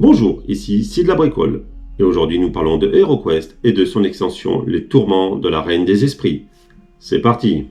Bonjour, ici Sid la Bricole, et aujourd'hui nous parlons de HeroQuest et de son extension Les Tourments de la Reine des Esprits. C'est parti!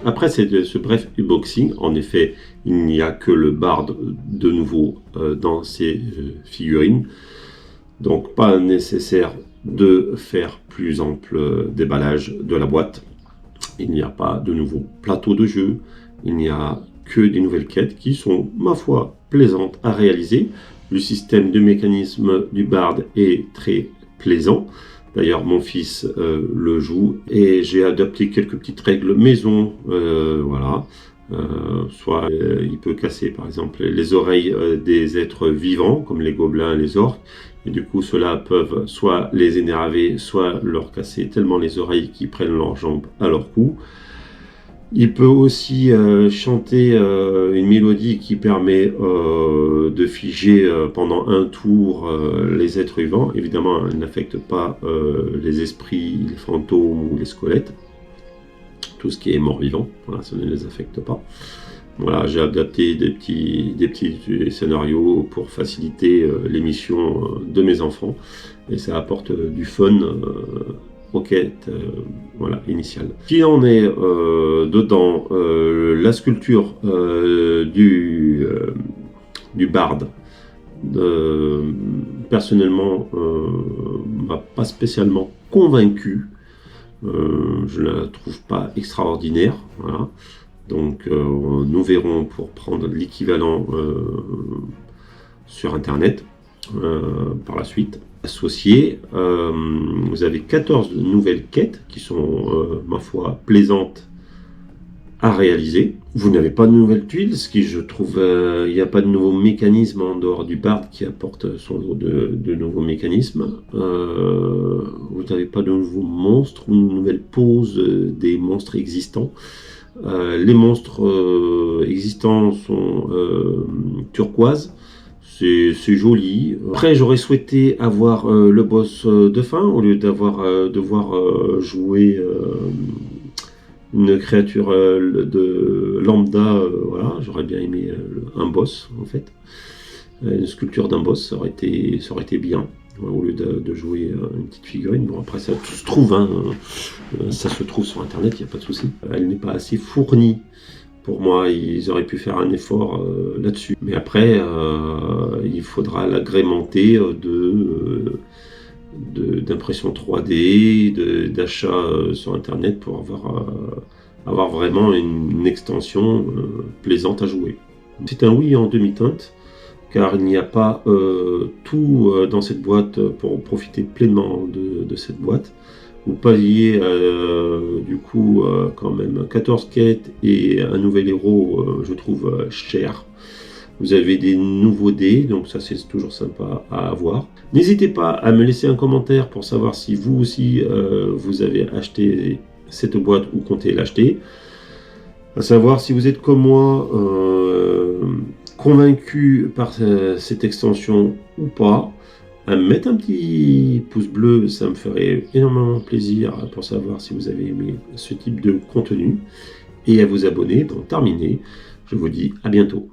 Après ce bref unboxing, en effet, il n'y a que le Bard de nouveau dans ces figurines. Donc pas nécessaire de faire plus ample déballage de la boîte. Il n'y a pas de nouveau plateau de jeu. Il n'y a que des nouvelles quêtes qui sont, ma foi, plaisantes à réaliser. Le système de mécanisme du Bard est très plaisant. D'ailleurs, mon fils le joue et j'ai adapté quelques petites règles maison. Voilà. Soit il peut casser par exemple les oreilles des êtres vivants comme les gobelins, les orques. Et du coup, ceux-là peuvent soit les énerver, soit leur casser tellement les oreilles qu'ils prennent leurs jambes à leur cou. Il peut aussi chanter une mélodie qui permet de figer pendant un tour les êtres vivants. Évidemment, elle n'affecte pas les esprits, les fantômes ou les squelettes. Tout ce qui est mort-vivant, voilà, ça ne les affecte pas. Voilà, j'ai adapté des petits scénarios pour faciliter les missions de mes enfants. Et ça apporte du fun aux quêtes voilà, initiales. Qui en est dedans la sculpture du Bard personnellement m'a pas spécialement convaincu. Je ne la trouve pas extraordinaire. Voilà. Donc nous verrons pour prendre l'équivalent sur internet par la suite. Associé, vous avez 14 nouvelles quêtes qui sont, ma foi, plaisantes à réaliser. Vous n'avez pas de nouvelles tuiles, ce qui je trouve, il n'y a pas de nouveau mécanisme en dehors du Bard qui apporte son lot de nouveaux mécanismes. Vous n'avez pas de nouveaux monstres ou de nouvelles poses des monstres existants. Les monstres existants sont turquoises. C'est joli. Après, j'aurais souhaité avoir le boss de fin au lieu d'avoir devoir jouer une créature de lambda. Voilà, j'aurais bien aimé un boss en fait, une sculpture d'un boss, ça aurait été bien. Au lieu de jouer une petite figurine. Bon, après ça se trouve, hein, ça se trouve sur internet, il n'y a pas de souci. Elle n'est pas assez fournie. Pour moi, ils auraient pu faire un effort là-dessus. Mais après, il faudra l'agrémenter d'impression 3D, d'achat sur Internet pour avoir vraiment une extension plaisante à jouer. C'est un oui en demi-teinte, car il n'y a pas tout dans cette boîte pour profiter pleinement de cette boîte. Vous payez du coup quand même 14 quêtes et un nouvel héros, je trouve cher. Vous avez des nouveaux dés, donc ça c'est toujours sympa à avoir. N'hésitez pas à me laisser un commentaire pour savoir si vous aussi vous avez acheté cette boîte ou comptez l'acheter. À savoir si vous êtes comme moi convaincu par cette extension ou pas. À mettre un petit pouce bleu, ça me ferait énormément plaisir pour savoir si vous avez aimé ce type de contenu. Et à vous abonner pour terminer. Je vous dis à bientôt.